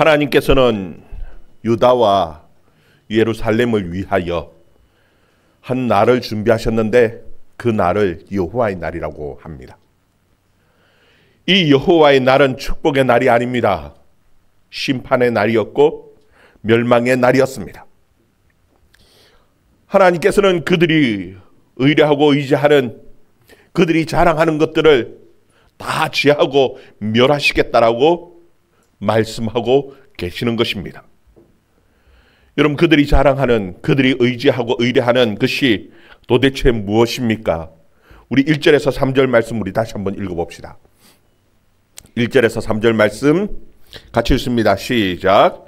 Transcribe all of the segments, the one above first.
하나님께서는 유다와 예루살렘을 위하여 한 날을 준비하셨는데 그 날을 여호와의 날이라고 합니다. 이 여호와의 날은 축복의 날이 아닙니다. 심판의 날이었고 멸망의 날이었습니다. 하나님께서는 그들이 의뢰하고 의지하는, 그들이 자랑하는 것들을 다 제하고 멸하시겠다라고 말씀하고 계시는 것입니다. 여러분, 그들이 자랑하는, 그들이 의지하고 의뢰하는 것이 도대체 무엇입니까? 우리 1절에서 3절 말씀 우리 다시 한번 읽어봅시다. 1절에서 3절 말씀 같이 읽습니다. 시작.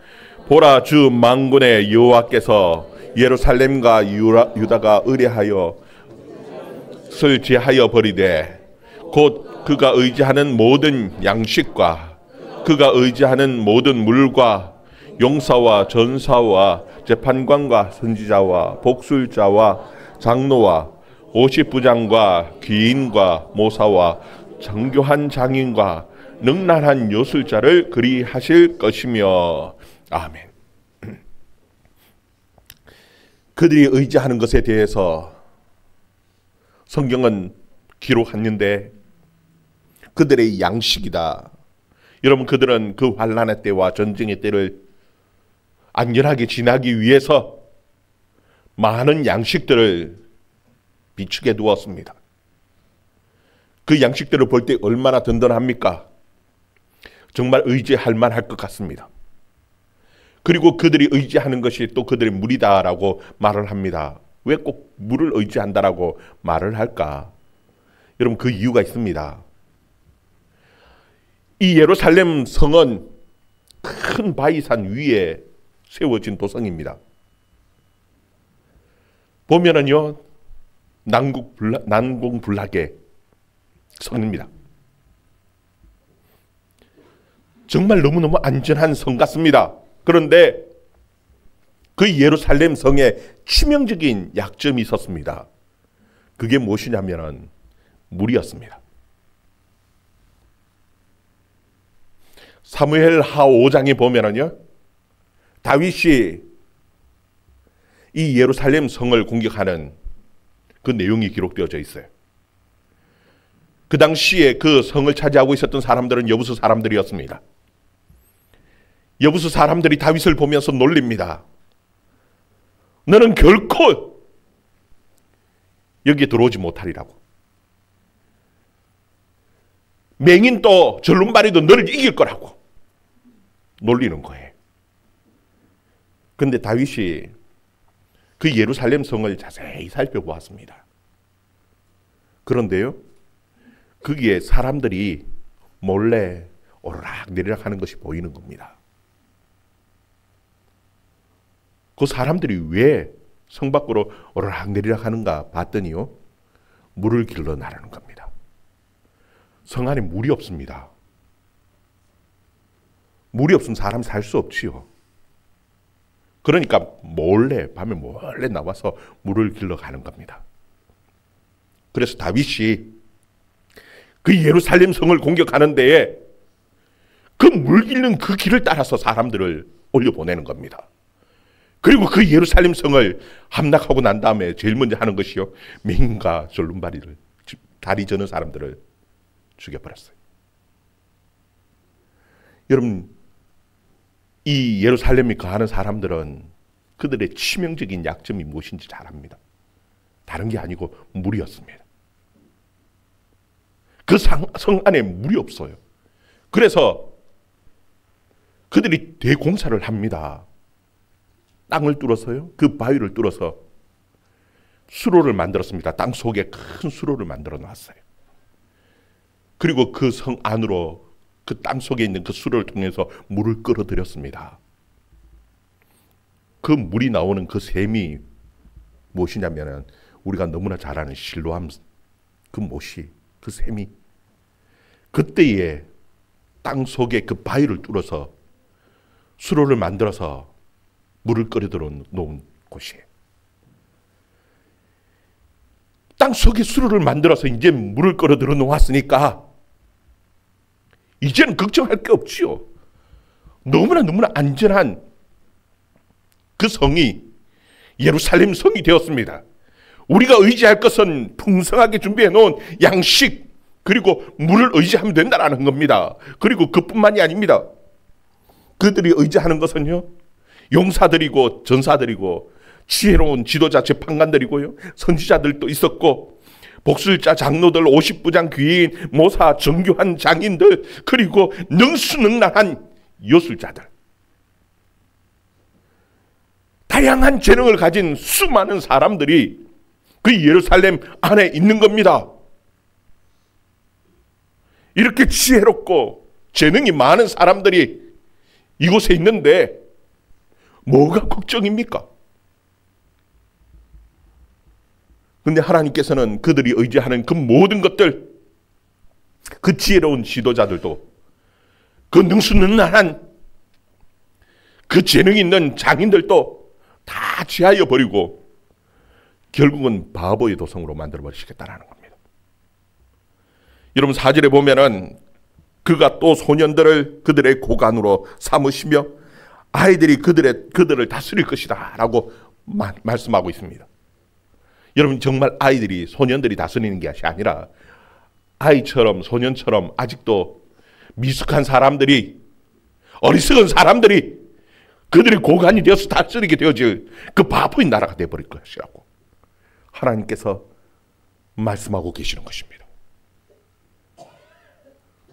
보라, 주 만군의 여호와께서 예루살렘과 유다가 의뢰하여 슬 제하여 버리되 곧 그가 의지하는 모든 양식과 그가 의지하는 모든 물과 용사와 전사와 재판관과 선지자와 복술자와 장로와 50부장과 귀인과 모사와 정교한 장인과 능란한 요술자를 그리하실 것이며. 아멘. 그들이 의지하는 것에 대해서 성경은 기록했는데 그들의 양식이다. 여러분, 그들은 그 환난의 때와 전쟁의 때를 안전하게 지나기 위해서 많은 양식들을 비축해 두었습니다. 그 양식들을 볼 때 얼마나 든든합니까? 정말 의지할 만할 것 같습니다. 그리고 그들이 의지하는 것이 또 그들의 물이다라고 말을 합니다. 왜 꼭 물을 의지한다라고 말을 할까? 여러분, 그 이유가 있습니다. 이 예루살렘 성은 큰 바위산 위에 세워진 도성입니다. 보면은요, 난공불락의 성입니다. 정말 너무너무 안전한 성 같습니다. 그런데 그 예루살렘 성에 치명적인 약점이 있었습니다. 그게 무엇이냐면은 물이었습니다. 사무엘하 5장에 보면은요, 다윗이 이 예루살렘 성을 공격하는 그 내용이 기록되어져 있어요. 그 당시에 그 성을 차지하고 있었던 사람들은 여부수 사람들이었습니다. 여부수 사람들이 다윗을 보면서 놀립니다. 너는 결코 여기에 들어오지 못하리라고. 맹인도 절름발이도 너를 이길 거라고 놀리는 거예요. 그런데 다윗이 그 예루살렘 성을 자세히 살펴보았습니다. 그런데요, 거기에 사람들이 몰래 오르락 내리락 하는 것이 보이는 겁니다. 그 사람들이 왜 성 밖으로 오르락 내리락 하는가 봤더니요, 물을 길러 나르는 겁니다. 성 안에 물이 없습니다. 물이 없으면 사람 살 수 없지요. 그러니까 밤에 몰래 나와서 물을 길러 가는 겁니다. 그래서 다윗이 그 예루살렘 성을 공격하는 데에 그 물 길는 그 길을 따라서 사람들을 올려보내는 겁니다. 그리고 그 예루살렘 성을 함락하고 난 다음에 제일 먼저 하는 것이요, 맹인과 절름발이를, 다리 저는 사람들을 죽여버렸어요. 여러분, 이 예루살렘에 거하는 사람들은 그들의 치명적인 약점이 무엇인지 잘 압니다. 다른 게 아니고 물이었습니다. 그 성 안에 물이 없어요. 그래서 그들이 대공사를 합니다. 땅을 뚫어서요, 그 바위를 뚫어서 수로를 만들었습니다. 땅 속에 큰 수로를 만들어 놨어요. 그리고 그 성 안으로 그 땅 속에 있는 그 수로를 통해서 물을 끌어들였습니다. 그 물이 나오는 그 샘이 무엇이냐면 우리가 너무나 잘 아는 실로암 그 못이, 그 샘이 그때에 땅 속에 그 바위를 뚫어서 수로를 만들어서 물을 끌어들여 놓은 곳이에요. 땅 속에 수로를 만들어서 이제 물을 끌어들여 놓았으니까 이제는 걱정할 게 없지요. 너무나 안전한 그 성이 예루살렘 성이 되었습니다. 우리가 의지할 것은 풍성하게 준비해 놓은 양식 그리고 물을 의지하면 된다라는 겁니다. 그리고 그뿐만이 아닙니다. 그들이 의지하는 것은요, 용사들이고 전사들이고 지혜로운 지도자 재판관들이고요, 선지자들도 있었고, 복술자 장로들, 50부장 귀인, 모사, 정교한 장인들, 그리고 능수능란한 요술자들, 다양한 재능을 가진 수많은 사람들이 그 예루살렘 안에 있는 겁니다. 이렇게 지혜롭고 재능이 많은 사람들이 이곳에 있는데 뭐가 걱정입니까? 근데 하나님께서는 그들이 의지하는 그 모든 것들, 그 지혜로운 지도자들도, 그 능수능란한 그 재능 있는 장인들도 다 제하여 버리고 결국은 바보의 도성으로 만들어 버리시겠다라는 겁니다. 여러분 4절에 보면은 그가 또 소년들을 그들의 고관으로 삼으시며 아이들이 그들을 다스릴 것이다 라고 말씀하고 있습니다. 여러분 정말 아이들이, 소년들이 다스리는 것이 아니라 아이처럼 소년처럼 아직도 미숙한 사람들이, 어리석은 사람들이 그들의 고관이 되어서 다스리게 되어질 그 바보의 나라가 되어버릴 것이라고 하나님께서 말씀하고 계시는 것입니다.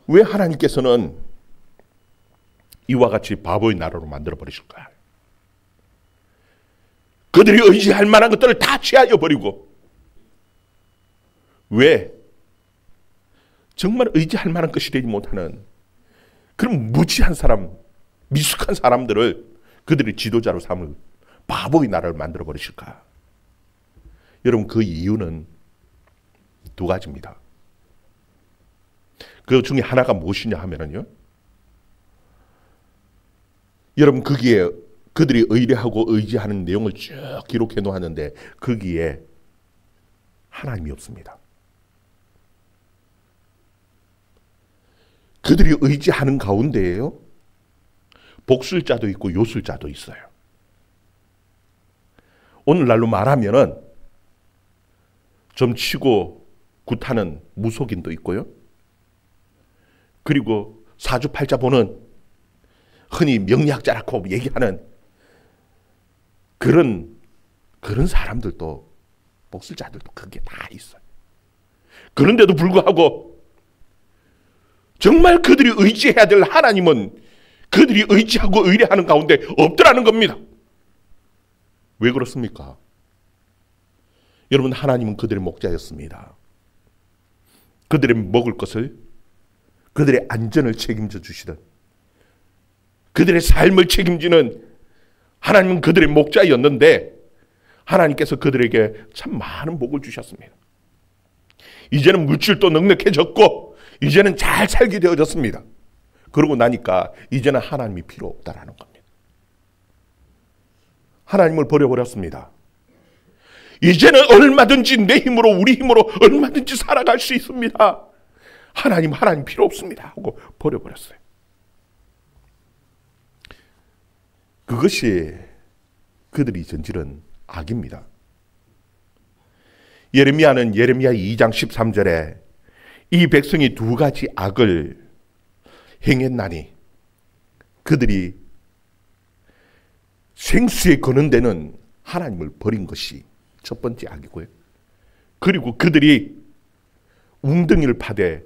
왜 하나님께서는 이와 같이 바보의 나라로 만들어 버리실까요? 그들이 의지할 만한 것들을 다 취하여 버리고, 왜? 정말 의지할 만한 것이 되지 못하는 그런 무지한 사람, 미숙한 사람들을 그들의 지도자로 삼을 바보의 나라를 만들어 버리실까? 여러분 그 이유는 두 가지입니다. 그 중에 하나가 무엇이냐 하면은요, 여러분 거기에 그들이 의뢰하고 의지하는 내용을 쭉 기록해 놓았는데 거기에 하나님이 없습니다. 그들이 의지하는 가운데에요, 복술자도 있고 요술자도 있어요. 오늘날로 말하면은 좀 치고 굿하는 무속인도 있고요, 그리고 사주팔자 보는 흔히 명리학자라고 얘기하는 그런 사람들도, 복술자들도 그게 다 있어요. 그런데도 불구하고 정말 그들이 의지해야 될 하나님은 그들이 의지하고 의뢰하는 가운데 없더라는 겁니다. 왜 그렇습니까? 여러분 하나님은 그들의 목자였습니다. 그들의 먹을 것을, 그들의 안전을 책임져 주시던, 그들의 삶을 책임지는 하나님은 그들의 목자였는데 하나님께서 그들에게 참 많은 복을 주셨습니다. 이제는 물질도 넉넉해졌고 이제는 잘 살게 되어졌습니다. 그러고 나니까 이제는 하나님이 필요 없다라는 겁니다. 하나님을 버려버렸습니다. 이제는 얼마든지 내 힘으로, 우리 힘으로 얼마든지 살아갈 수 있습니다. 하나님 필요 없습니다 하고 버려버렸어요. 그것이 그들이 저지른 악입니다. 예레미야는 예레미야 2장 13절에 이 백성이 두 가지 악을 행했나니 그들이 생수에 거는 데는 하나님을 버린 것이 첫 번째 악이고요. 그리고 그들이 웅덩이를 파되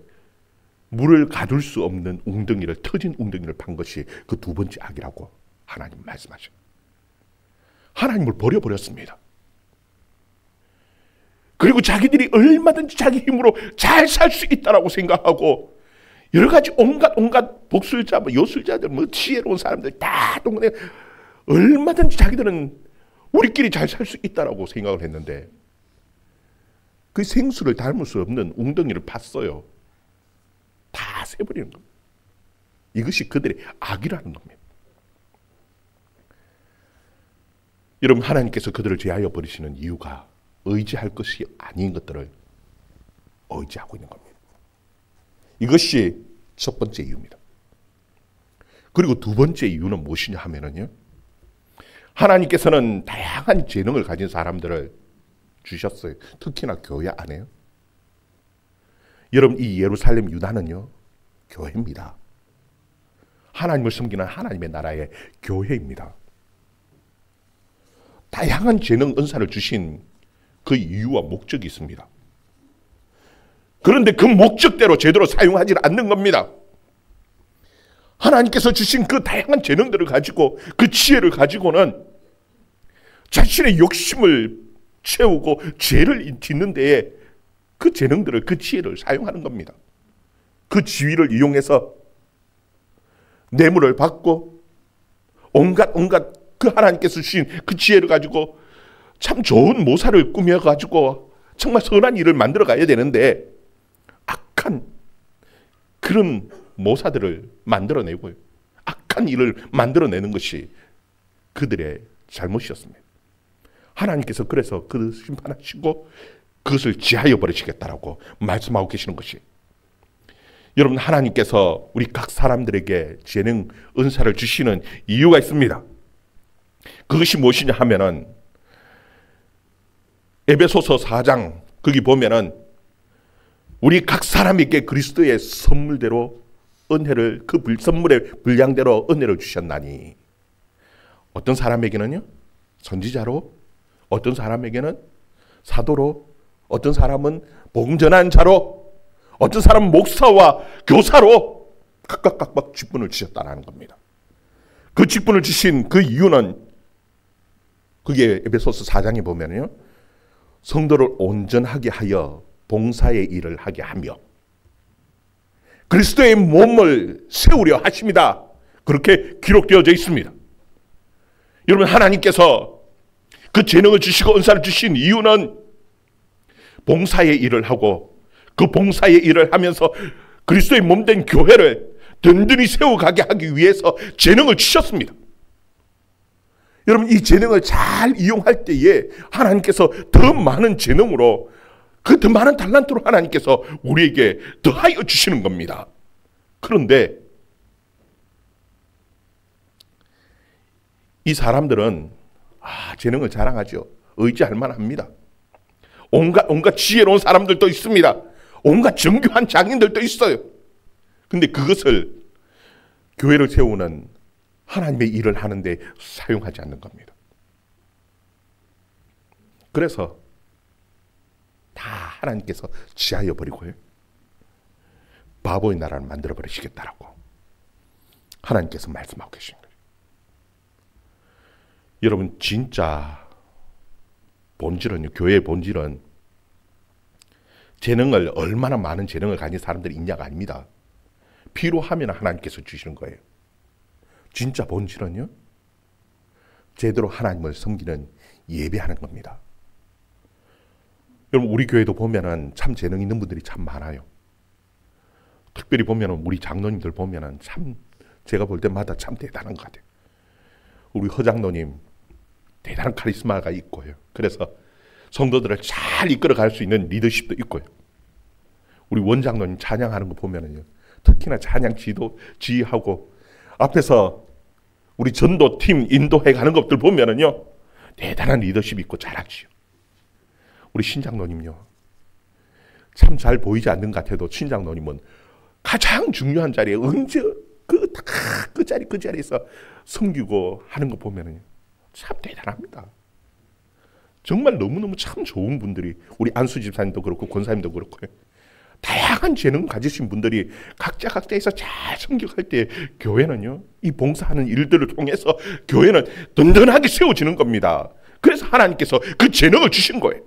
물을 가둘 수 없는 웅덩이를, 터진 웅덩이를 판 것이 그 두 번째 악이라고 하나님 말씀하셔요. 하나님을 버려버렸습니다. 그리고 자기들이 얼마든지 자기 힘으로 잘 살 수 있다라고 생각하고 여러 가지 온갖 복술자, 요술자들, 지혜로운 사람들 다 동원해 얼마든지 자기들은 우리끼리 잘 살 수 있다라고 생각을 했는데 그 생수를 닮을 수 없는 웅덩이를 팠어요. 다 새버리는 겁니다. 이것이 그들의 악이라는 겁니다. 여러분 하나님께서 그들을 제하여 버리시는 이유가 의지할 것이 아닌 것들을 의지하고 있는 겁니다. 이것이 첫 번째 이유입니다. 그리고 두 번째 이유는 무엇이냐 하면은요, 하나님께서는 다양한 재능을 가진 사람들을 주셨어요. 특히나 교회 안에요. 여러분, 이 예루살렘 유다는요, 교회입니다. 하나님을 섬기는 하나님의 나라의 교회입니다. 다양한 재능, 은사를 주신 그 이유와 목적이 있습니다. 그런데 그 목적대로 제대로 사용하지 않는 겁니다. 하나님께서 주신 그 다양한 재능들을 가지고, 그 지혜를 가지고는 자신의 욕심을 채우고 죄를 짓는 데에 그 재능들을, 그 지혜를 사용하는 겁니다. 그 지위를 이용해서 뇌물을 받고 온갖 그 하나님께서 주신 그 지혜를 가지고 참 좋은 모사를 꾸며가지고 정말 선한 일을 만들어 가야 되는데 악한 그런 모사들을 만들어내고요, 악한 일을 만들어내는 것이 그들의 잘못이었습니다. 하나님께서 그래서 그를 심판하시고 그것을 지하여 버리시겠다라고 말씀하고 계시는 것이, 여러분, 하나님께서 우리 각 사람들에게 재능, 은사를 주시는 이유가 있습니다. 그것이 무엇이냐 하면은 에베소서 4장 거기 보면은 우리 각 사람에게 그리스도의 선물대로 은혜를, 그 선물의 분량대로 은혜를 주셨나니, 어떤 사람에게는요 선지자로, 어떤 사람에게는 사도로, 어떤 사람은 복음 전하는 자로, 어떤 사람은 목사와 교사로 각각 직분을 주셨다는 겁니다. 그 직분을 주신 그 이유는 그게 에베소서 4장에 보면요, 성도를 온전하게 하여 봉사의 일을 하게 하며 그리스도의 몸을 세우려 하십니다. 그렇게 기록되어져 있습니다. 여러분, 하나님께서 그 재능을 주시고 은사를 주신 이유는 봉사의 일을 하고 그 봉사의 일을 하면서 그리스도의 몸된 교회를 든든히 세워가게 하기 위해서 재능을 주셨습니다. 여러분, 이 재능을 잘 이용할 때에 하나님께서 더 많은 재능으로, 그 더 많은 달란트로 하나님께서 우리에게 더하여 주시는 겁니다. 그런데 이 사람들은 재능을 자랑하죠. 의지할 만합니다. 온갖 지혜로운 사람들도 있습니다. 온갖 정교한 장인들도 있어요. 근데 그것을 교회를 세우는 하나님의 일을 하는데 사용하지 않는 겁니다. 그래서 다 하나님께서 지하여 버리고요, 바보의 나라를 만들어 버리시겠다라고 하나님께서 말씀하고 계신 거예요. 여러분, 진짜 본질은요, 교회의 본질은 재능을, 얼마나 많은 재능을 가진 사람들이 있냐가 아닙니다. 필요하면 하나님께서 주시는 거예요. 진짜 본질은요, 제대로 하나님을 섬기는, 예배하는 겁니다. 여러분, 우리 교회도 보면은 참 재능 있는 분들이 참 많아요. 특별히 보면은 우리 장로님들 보면은 참, 제가 볼 때마다 참 대단한 것 같아요. 우리 허장로님 대단한 카리스마가 있고요. 그래서 성도들을 잘 이끌어갈 수 있는 리더십도 있고요. 우리 원장로님 찬양하는 거 보면은요, 특히나 찬양 지휘하고 앞에서 우리 전도팀 인도해 가는 것들 보면은요, 대단한 리더십 있고 잘하지요. 우리 신장로님요, 참 잘 보이지 않는 것 같아도 신장로님은 가장 중요한 자리에 언제 그 자리에서 섬기고 하는 거 보면은 참 대단합니다. 정말 너무너무 참 좋은 분들이, 우리 안수 집사님도 그렇고 권사님도 그렇고요, 다양한 재능 가지신 분들이 각자에서 잘 섬겨갈 때 교회는요, 이 봉사하는 일들을 통해서 교회는 든든하게 세워지는 겁니다. 그래서 하나님께서 그 재능을 주신 거예요.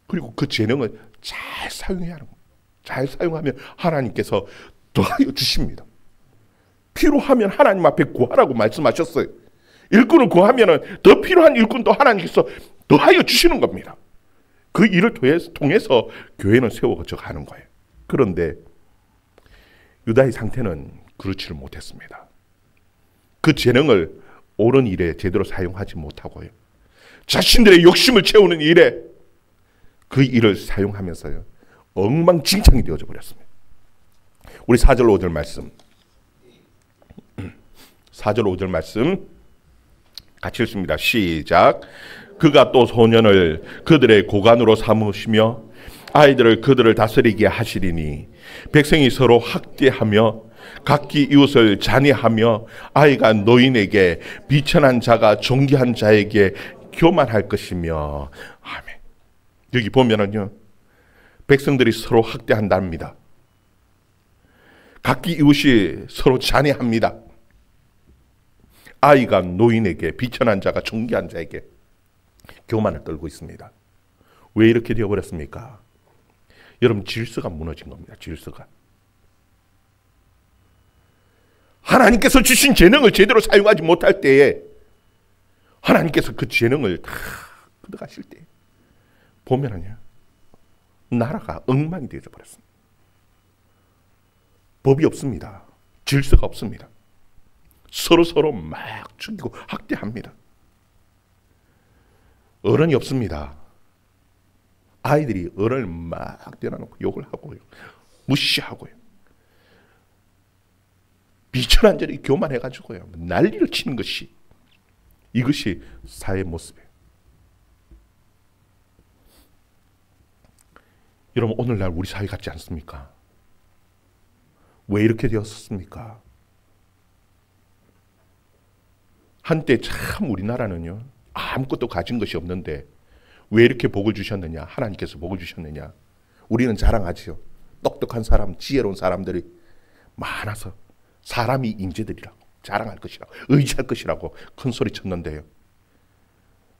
그리고 그 재능을 잘 사용해야 하는 겁니다. 잘 사용하면 하나님께서 더하여 주십니다. 필요하면 하나님 앞에 구하라고 말씀하셨어요. 일꾼을 구하면 더 필요한 일꾼도 하나님께서 더하여 주시는 겁니다. 그 일을 통해서 교회는 세워져 가는 거예요. 그런데 유다의 상태는 그렇지를 못했습니다. 그 재능을 옳은 일에 제대로 사용하지 못하고요, 자신들의 욕심을 채우는 일에 그 일을 사용하면서요, 엉망진창이 되어져 버렸습니다. 우리 4절 5절 말씀 4절 5절 말씀 같이 읽습니다. 시작. 그가 또 소년을 그들의 고관으로 삼으시며 아이들을 그들을 다스리게 하시리니 백성이 서로 학대하며 각기 이웃을 잔해하며 아이가 노인에게 비천한 자가 존귀한 자에게 교만할 것이며. 아멘. 여기 보면은요, 백성들이 서로 학대한답니다. 각기 이웃이 서로 잔해합니다. 아이가 노인에게, 비천한 자가 존귀한 자에게 교만을 떨고 있습니다. 왜 이렇게 되어버렸습니까? 여러분, 질서가 무너진 겁니다. 질서가. 하나님께서 주신 재능을 제대로 사용하지 못할 때에 하나님께서 그 재능을 다 걷어가실 때 보면은요, 나라가 엉망이 되어져 버렸습니다. 법이 없습니다. 질서가 없습니다. 서로 막 죽이고 학대합니다. 어른이 없습니다. 아이들이 어른을 막 때려놓고 욕을 하고요, 무시하고요, 비천한 자리 교만해가지고요 난리를 치는 것이, 이것이 사회의 모습이에요. 여러분, 오늘날 우리 사회 같지 않습니까? 왜 이렇게 되었습니까? 한때 참 우리나라는요, 아무것도 가진 것이 없는데 왜 이렇게 복을 주셨느냐? 하나님께서 복을 주셨느냐? 우리는 자랑하지요. 똑똑한 사람, 지혜로운 사람들이 많아서 사람이 인재들이라고 자랑할 것이라고, 의지할 것이라고 큰 소리 쳤는데요.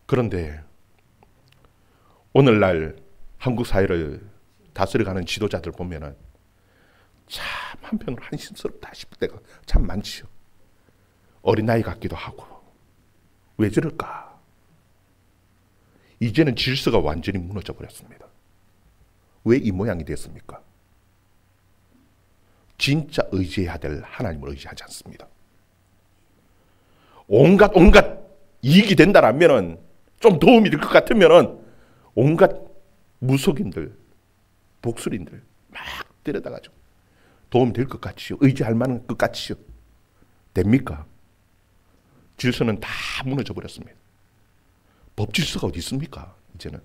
그런데 오늘날 한국 사회를 다스려가는 지도자들 보면은 참 한편으로 한심스럽다 싶을 때가 참 많지요. 어린아이 같기도 하고. 왜 저럴까? 이제는 질서가 완전히 무너져 버렸습니다. 왜 이 모양이 됐습니까? 진짜 의지해야 될 하나님을 의지하지 않습니다. 온갖 이익이 된다라면은, 좀 도움이 될 것 같으면은 온갖 무속인들, 복술인들 막 데려다가지고 도움이 될 것 같지요. 의지할 만한 것 같지요. 됩니까? 질서는 다 무너져 버렸습니다. 법 질서가 어디 있습니까? 이제는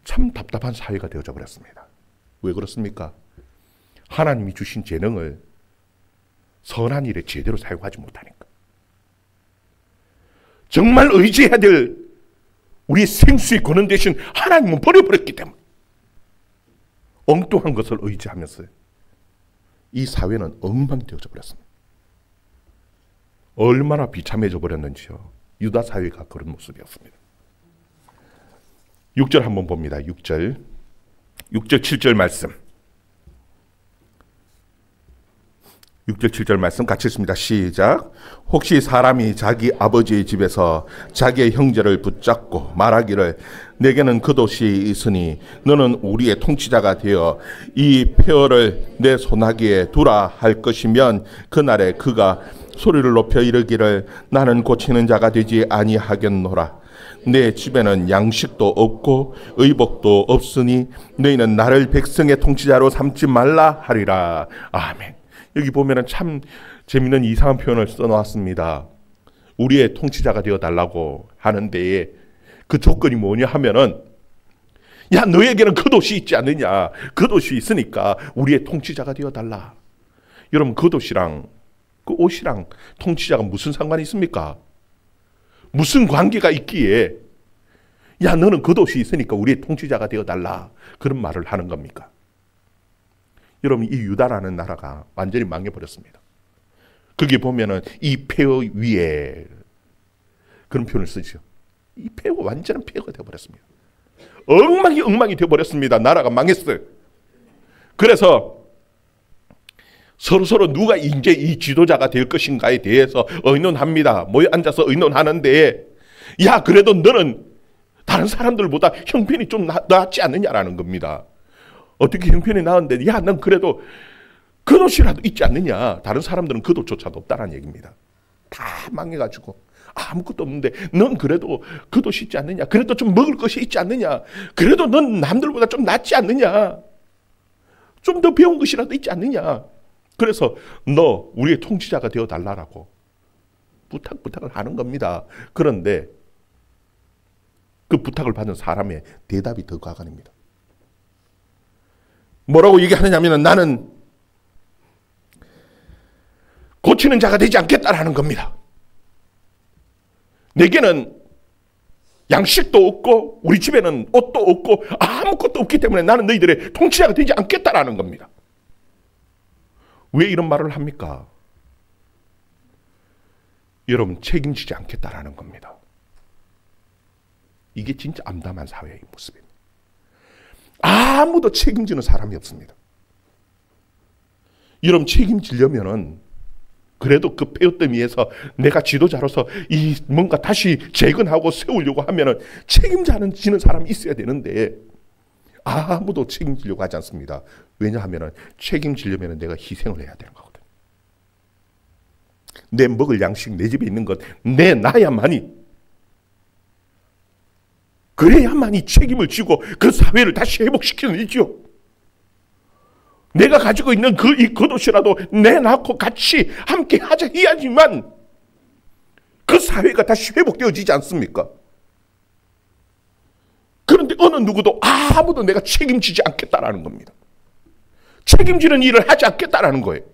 참 답답한 사회가 되어져 버렸습니다. 왜 그렇습니까? 하나님이 주신 재능을 선한 일에 제대로 사용하지 못하니까. 정말 의지해야 될 우리 생수의 근원 대신 하나님은 버려버렸기 때문에 엉뚱한 것을 의지하면서 이 사회는 엉망되어져 버렸습니다. 얼마나 비참해져 버렸는지요. 유다 사회가 그런 모습이었습니다. 6절 한번 봅니다. 6절 7절 말씀. 6절 7절 말씀 같이 읽습니다. 시작. 혹시 사람이 자기 아버지의 집에서 자기의 형제를 붙잡고 말하기를 내게는 그 도시 있으니 너는 우리의 통치자가 되어 이 폐허를 내 손아귀에 두라 할 것이면 그날에 그가 소리를 높여 이르기를 나는 고치는 자가 되지 아니하겠노라. 내 집에는 양식도 없고 의복도 없으니 너희는 나를 백성의 통치자로 삼지 말라 하리라. 아멘. 여기 보면은 참 재밌는 이상한 표현을 써놓았습니다. 우리의 통치자가 되어 달라고 하는데 그 조건이 뭐냐 하면은, 야, 너에게는 그 도시 있지 않느냐? 그 도시 있으니까 우리의 통치자가 되어 달라. 여러분, 그 도시랑 그 옷이랑 통치자가 무슨 상관이 있습니까? 무슨 관계가 있기에 야, 너는 그 도시 있으니까 우리의 통치자가 되어 달라, 그런 말을 하는 겁니까? 여러분, 이 유다라는 나라가 완전히 망해버렸습니다. 거기 보면은 이 폐허 위에 그런 표현을 쓰죠. 이 폐허, 완전한 폐허가 되어버렸습니다. 엉망이 되어버렸습니다. 나라가 망했어요. 그래서 서로 누가 이제 이 지도자가 될 것인가에 대해서 의논합니다. 모여 앉아서 의논하는데, 야, 그래도 너는 다른 사람들보다 형편이 좀 낫지 않느냐라는 겁니다. 어떻게 형편이 나은데, 야, 넌 그래도 그 도시라도 있지 않느냐. 다른 사람들은 그 도조차도 없다는 얘기입니다. 다 망해가지고 아무것도 없는데 넌 그래도 그 도시 있지 않느냐. 그래도 좀 먹을 것이 있지 않느냐. 그래도 넌 남들보다 좀 낫지 않느냐. 좀 더 배운 것이라도 있지 않느냐. 그래서 너 우리의 통치자가 되어달라고 부탁을 하는 겁니다. 그런데 그 부탁을 받은 사람의 대답이 더 과간입니다. 뭐라고 얘기하느냐면 나는 고치는 자가 되지 않겠다라는 겁니다. 내게는 양식도 없고 우리 집에는 옷도 없고 아무것도 없기 때문에 나는 너희들의 통치자가 되지 않겠다라는 겁니다. 왜 이런 말을 합니까? 여러분, 책임지지 않겠다라는 겁니다. 이게 진짜 암담한 사회의 모습입니다. 아무도 책임지는 사람이 없습니다. 여러분, 책임지려면은 그래도 그 폐어더미에서 내가 지도자로서 이 뭔가 다시 재건하고 세우려고 하면은 책임자는 지는 사람이 있어야 되는데 아무도 책임지려고 하지 않습니다. 왜냐하면은 책임지려면은 내가 희생을 해야 되는 거거든. 내 먹을 양식, 내 집에 있는 것 내 나야만이, 그래야만이 책임을 지고 그 사회를 다시 회복시키는 일이죠. 내가 가지고 있는 이 겉옷이라도 내놓고 같이 함께 하자 해야지만 그 사회가 다시 회복되어지지 않습니까? 그런데 어느 누구도 아무도 내가 책임지지 않겠다라는 겁니다. 책임지는 일을 하지 않겠다라는 거예요.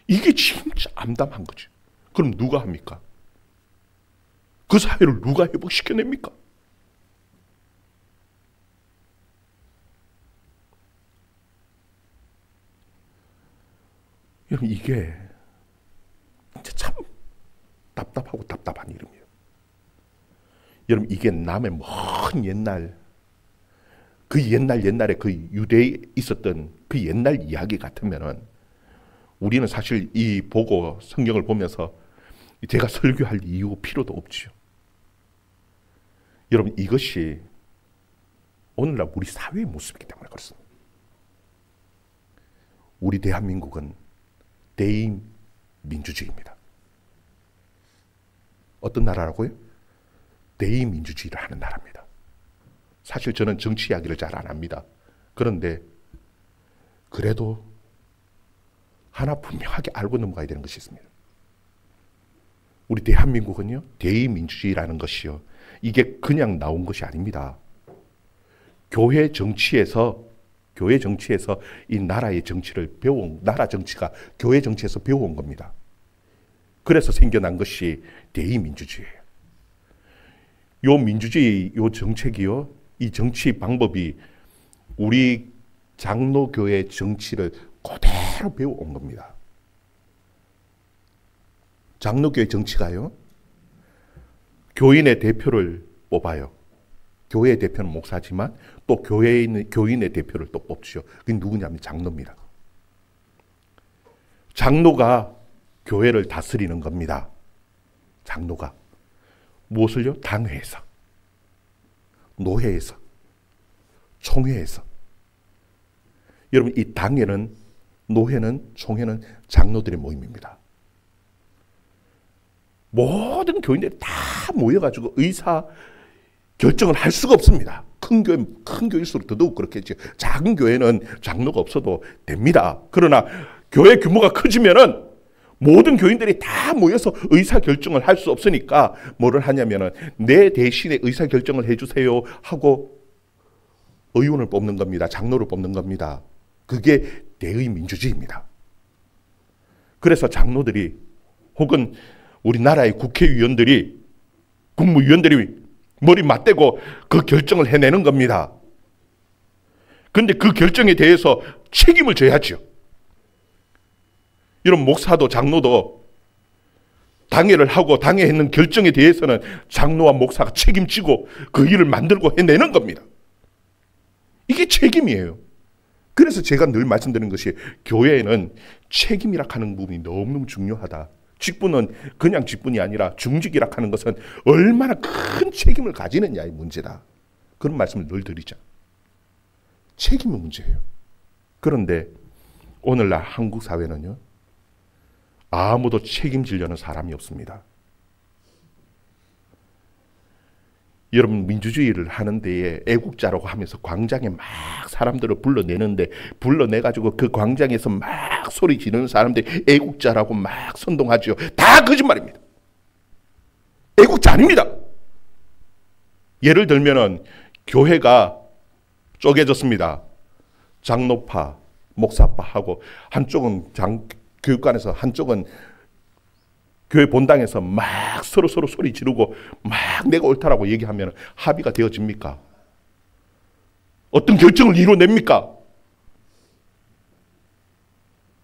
이게 진짜 암담한 거죠. 그럼 누가 합니까? 그 사회를 누가 회복시켜냅니까? 여러분, 이게 진짜 참 답답하고 답답한 일입니다. 여러분, 이게 남의 먼 옛날, 그 옛날에 그 유대에 있었던 그 옛날 이야기 같으면은 우리는 사실 이 보고 성경을 보면서 제가 설교할 이유 필요도 없죠. 여러분, 이것이 오늘날 우리 사회의 모습이기 때문에 그렇습니다. 우리 대한민국은 대의 민주주의입니다. 어떤 나라라고요? 대의 민주주의를 하는 나라입니다. 사실 저는 정치 이야기를 잘 안 합니다. 그런데 그래도 하나 분명하게 알고 넘어가야 되는 것이 있습니다. 우리 대한민국은요, 대의 민주주의라는 것이요, 이게 그냥 나온 것이 아닙니다. 교회 정치에서 이 나라의 정치를 나라 정치가 교회 정치에서 배워온 겁니다. 그래서 생겨난 것이 대의민주주의예요. 요 민주주의, 요 정책이요, 이 정치 방법이 우리 장로교회 정치를 그대로 배워온 겁니다. 장로교회 정치가요, 교인의 대표를 뽑아요. 교회의 대표는 목사지만 또 교회에 있는 교인의 대표를 또 뽑죠. 그게 누구냐면 장로입니다. 장로가 교회를 다스리는 겁니다. 장로가. 무엇을요? 당회에서, 노회에서, 총회에서. 여러분, 이 당회는, 노회는, 총회는 장로들의 모임입니다. 모든 교인들이 다 모여가지고 의사 결정을 할 수가 없습니다. 큰 교회일수록 더더욱 그렇겠죠. 작은 교회는 장로가 없어도 됩니다. 그러나 교회 규모가 커지면은 모든 교인들이 다 모여서 의사 결정을 할 수 없으니까 뭐를 하냐면은 내 대신에 의사 결정을 해주세요 하고 의원을 뽑는 겁니다. 장로를 뽑는 겁니다. 그게 대의 민주주의입니다. 그래서 장로들이 혹은 우리나라의 국회의원들이, 국무위원들이 머리 맞대고 그 결정을 해내는 겁니다. 그런데 그 결정에 대해서 책임을 져야죠. 이런 목사도 장로도 당회를 하고 당회했는 결정에 대해서는 장로와 목사가 책임지고 그 일을 만들고 해내는 겁니다. 이게 책임이에요. 그래서 제가 늘 말씀드리는 것이 교회에는 책임이라 하는 부분이 너무너무 중요하다. 직분은 그냥 직분이 아니라 중직이라 하는 것은 얼마나 큰 책임을 가지느냐의 문제다. 그런 말씀을 늘 드리죠. 책임의 문제예요. 그런데 오늘날 한국 사회는요, 아무도 책임지려는 사람이 없습니다. 여러분, 민주주의를 하는 데에 애국자라고 하면서 광장에 막 사람들을 불러내는데, 불러내가지고 그 광장에서 막 소리 지르는 사람들이 애국자라고 막 선동하죠. 다 거짓말입니다. 애국자 아닙니다. 예를 들면은 교회가 쪼개졌습니다. 장로파, 목사파 하고 한쪽은 교육관에서 한쪽은 교회 본당에서 막 서로 소리 지르고 막 내가 옳다라고 얘기하면 합의가 되어집니까? 어떤 결정을 이루어냅니까?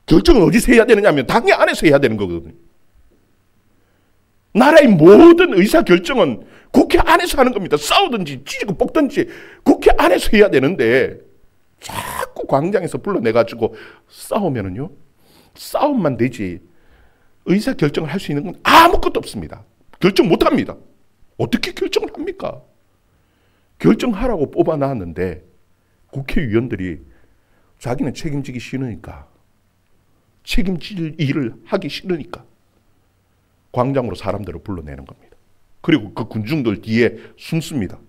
결정은 어디서 해야 되느냐 하면 당의 안에서 해야 되는 거거든요. 나라의 모든 의사결정은 국회 안에서 하는 겁니다. 싸우든지 찢고 뽑든지 국회 안에서 해야 되는데 자꾸 광장에서 불러내가지고 싸우면은요, 싸움만 되지 의사결정을 할 수 있는 건 아무것도 없습니다. 결정 못합니다. 어떻게 결정을 합니까? 결정하라고 뽑아놨는데 국회의원들이 자기는 책임지기 싫으니까, 책임질 일을 하기 싫으니까 광장으로 사람들을 불러내는 겁니다. 그리고 그 군중들 뒤에 숨습니다.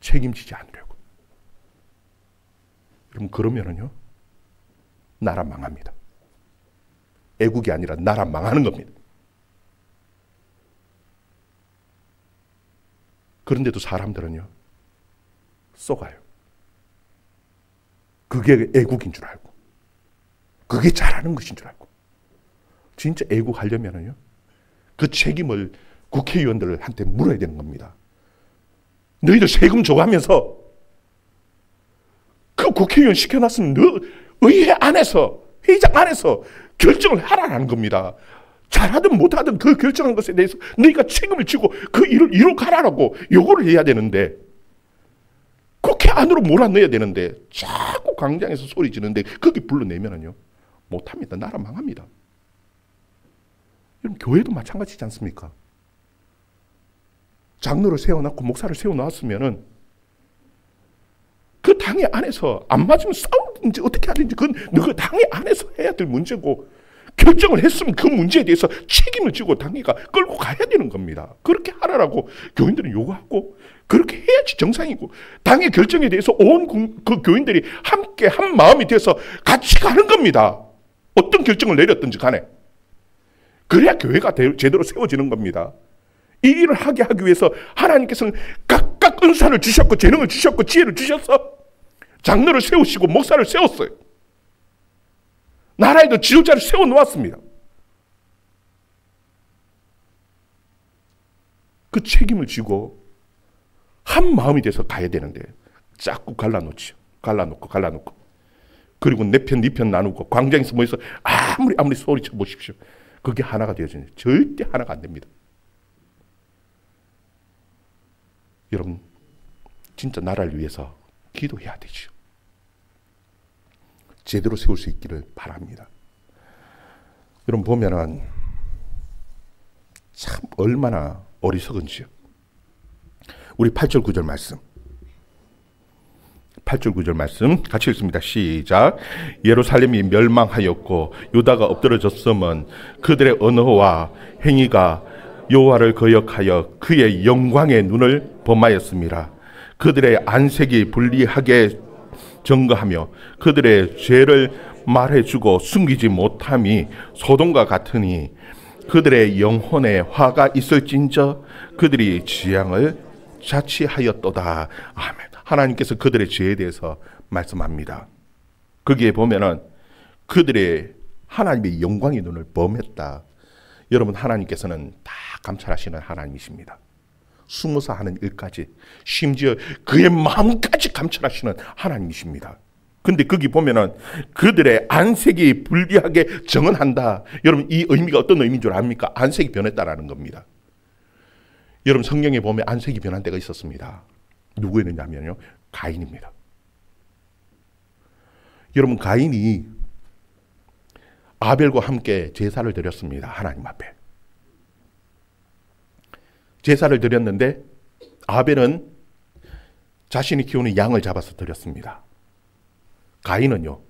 책임지지 않으려고. 여러분, 그러면은요, 나라 망합니다. 애국이 아니라 나라 망하는 겁니다. 그런데도 사람들은요, 쏘가요. 그게 애국인 줄 알고, 그게 잘하는 것인 줄 알고. 진짜 애국하려면은요, 그 책임을 국회의원들한테 물어야 되는 겁니다. 너희들 세금 줘가면서 그 국회의원 시켜놨으면 너 의회 안에서, 회의장 안에서 결정을 하라는 겁니다. 잘하든 못하든 그 결정한 것에 대해서 너희가 책임을 지고 그 일을 이뤄가라고 요구를 해야 되는데, 국회 안으로 몰아넣어야 되는데 자꾸 광장에서 소리 지르는데 거기 불러내면은요, 못합니다. 나라 망합니다. 여러분, 교회도 마찬가지지 않습니까? 장로를 세워놨고 목사를 세워놨으면은 그 당의 안에서 안 맞으면 싸우든지 어떻게 하든지 그건 그 당의 안에서 해야 될 문제고, 결정을 했으면 그 문제에 대해서 책임을 지고 당회가 끌고 가야 되는 겁니다. 그렇게 하라고 교인들은 요구하고 그렇게 해야지 정상이고, 당의 결정에 대해서 온 그 교인들이 함께 한 마음이 돼서 같이 가는 겁니다. 어떤 결정을 내렸든지 간에. 그래야 교회가 제대로 세워지는 겁니다. 이 일을 하게 하기 위해서 하나님께서는 각각 은사를 주셨고 재능을 주셨고 지혜를 주셔서 장로를 세우시고 목사를 세웠어요. 나라에도 지도자를 세워놓았습니다. 그 책임을 지고 한 마음이 돼서 가야 되는데 자꾸 갈라놓죠. 갈라놓고 그리고 내 편, 네 편 나누고 광장에서 모여서 아무리 소리쳐 보십시오. 그게 하나가 되어지는, 절대 하나가 안 됩니다. 여러분, 진짜 나라를 위해서 기도해야 되죠. 제대로 세울 수 있기를 바랍니다. 여러분 보면은 참 얼마나 어리석은지요. 우리 8절 9절 말씀. 8절 9절 말씀 같이 읽습니다. 시작. 예루살렘이 멸망하였고 유다가 엎드러졌음은 그들의 언어와 행위가 여호와를 거역하여 그의 영광의 눈을 범하였습니다. 그들의 안색이 불리하게 증거하며 그들의 죄를 말해주고 숨기지 못함이 소돔과 같으니 그들의 영혼에 화가 있을진저 그들이 지향을 자치하였도다. 아멘. 하나님께서 그들의 죄에 대해서 말씀합니다. 거기에 보면은 그들의 하나님의 영광의 눈을 범했다. 여러분, 하나님께서는 다 감찰하시는 하나님이십니다. 숨어서 하는 일까지, 심지어 그의 마음까지 감찰하시는 하나님이십니다. 근데 거기 보면은 그들의 안색이 불리하게 정언한다. 여러분, 이 의미가 어떤 의미인 줄 압니까? 안색이 변했다라는 겁니다. 여러분, 성경에 보면 안색이 변한 때가 있었습니다. 누구였느냐면요, 가인입니다. 여러분, 가인이 아벨과 함께 제사를 드렸습니다. 하나님 앞에 제사를 드렸는데 아벨은 자신이 키우는 양을 잡아서 드렸습니다. 가인은요,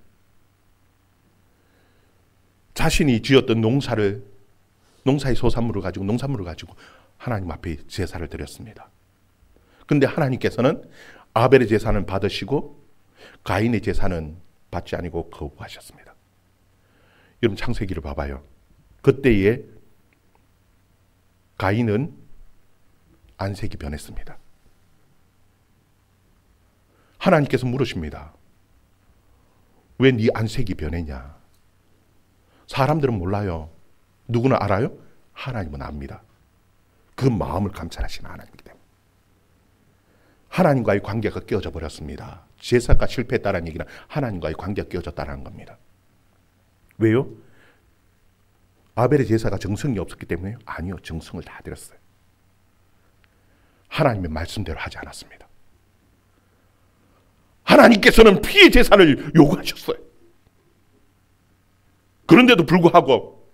자신이 지었던 농사의 소산물을 가지고 하나님 앞에 제사를 드렸습니다. 근데 하나님께서는 아벨의 제사는 받으시고 가인의 제사는 받지 아니고 거부하셨습니다. 여러분 창세기를 봐봐요. 그때에 가인은 안색이 변했습니다. 하나님께서 물으십니다. 왜 네 안색이 변했냐? 사람들은 몰라요. 누구는 알아요? 하나님은 압니다. 그 마음을 감찰하시는 하나님이기 때문에. 하나님과의 관계가 깨어져 버렸습니다. 제사가 실패했다는 얘기는 하나님과의 관계가 깨어졌다는 겁니다. 왜요? 아벨의 제사가 정성이 없었기 때문에요? 아니요. 정성을 다 드렸어요. 하나님의 말씀대로 하지 않았습니다. 하나님께서는 피의 제사를 요구하셨어요. 그런데도 불구하고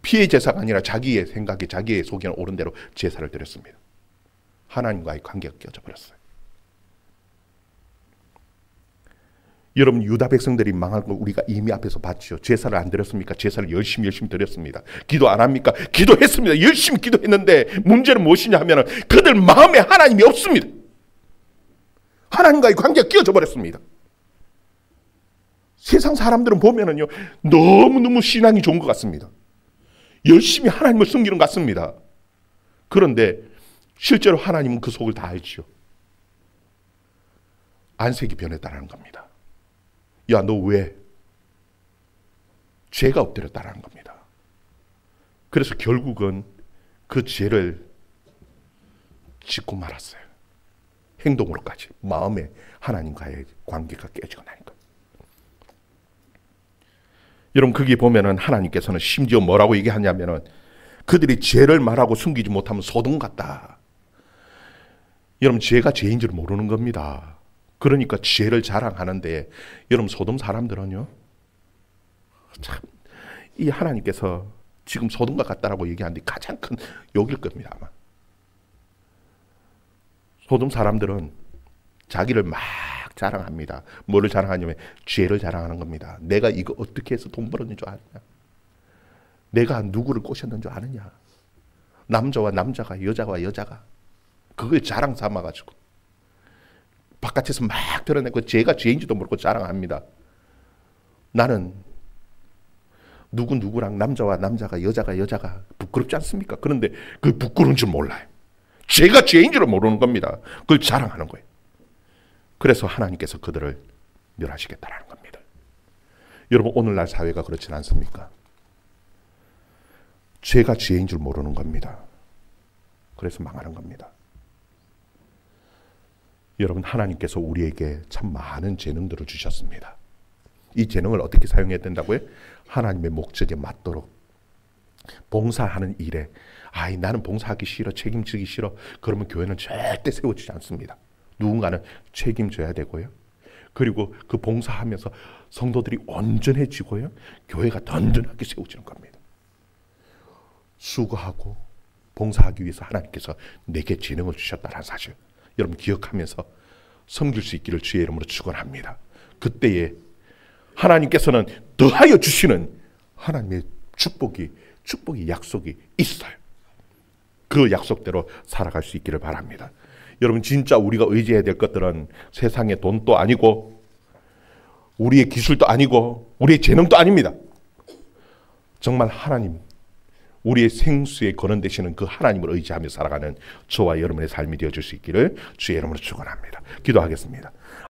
피의 제사가 아니라 자기의 생각에 자기의 속에는 옳은 대로 제사를 드렸습니다. 하나님과의 관계가 깨어져 버렸어요. 여러분 유다 백성들이 망한 걸 우리가 이미 앞에서 봤죠. 제사를 안 드렸습니까? 제사를 열심히 드렸습니다. 기도 안 합니까? 기도했습니다. 열심히 기도했는데 문제는 무엇이냐 하면 그들 마음에 하나님이 없습니다. 하나님과의 관계가 깨어져 버렸습니다. 세상 사람들은 보면은요, 너무너무 신앙이 좋은 것 같습니다. 열심히 하나님을 섬기는 것 같습니다. 그런데 실제로 하나님은 그 속을 다 알죠. 안색이 변했다는 겁니다. 야, 너 왜? 죄가 엎드렸다는 겁니다. 그래서 결국은 그 죄를 짓고 말았어요. 행동으로까지. 마음에 하나님과의 관계가 깨지고 나니까. 여러분 거기 보면은 하나님께서는 심지어 뭐라고 얘기하냐면은 그들이 죄를 말하고 숨기지 못하면 소돔 같다. 여러분 죄가 죄인 줄 모르는 겁니다. 그러니까 죄를 자랑하는데 여러분 소돔 사람들은요, 참 이 하나님께서 지금 소돔과 같다라고 얘기하는데 가장 큰 욕일 겁니다. 아마 소돔 사람들은 자기를 막 자랑합니다. 뭐를 자랑하냐면 죄를 자랑하는 겁니다. 내가 이거 어떻게 해서 돈 벌었는 줄 아느냐? 내가 누구를 꼬셨는 줄 아느냐? 남자와 남자가, 여자와 여자가 그걸 자랑 삼아가지고 바깥에서 막 드러내고 죄가 죄인지도 모르고 자랑합니다. 나는 누구랑 남자와 남자가, 여자가 여자가 부끄럽지 않습니까? 그런데 그 부끄러운 줄 몰라요. 죄가 죄인 줄을 모르는 겁니다. 그걸 자랑하는 거예요. 그래서 하나님께서 그들을 멸하시겠다는 겁니다. 여러분 오늘날 사회가 그렇진 않습니까? 죄가 죄인 줄 모르는 겁니다. 그래서 망하는 겁니다. 여러분 하나님께서 우리에게 참 많은 재능들을 주셨습니다. 이 재능을 어떻게 사용해야 된다고요? 하나님의 목적에 맞도록 봉사하는 일에 나는 봉사하기 싫어, 책임지기 싫어, 그러면 교회는 절대 세워지지 않습니다. 누군가는 책임져야 되고요. 그리고 그 봉사하면서 성도들이 온전해지고요. 교회가 든든하게 세워지는 겁니다. 수고하고 봉사하기 위해서 하나님께서 내게 재능을 주셨다는 사실 여러분 기억하면서 섬길 수 있기를 주의 이름으로 축원합니다. 그때에 하나님께서는 더하여 주시는 하나님의 축복이 약속이 있어요. 그 약속대로 살아갈 수 있기를 바랍니다. 여러분 진짜 우리가 의지해야 될 것들은 세상의 돈도 아니고 우리의 기술도 아니고 우리의 재능도 아닙니다. 정말 하나님, 우리의 생수의 근원 되시는 그 하나님을 의지하며 살아가는 저와 여러분의 삶이 되어줄 수 있기를 주의 이름으로 축원합니다. 기도하겠습니다.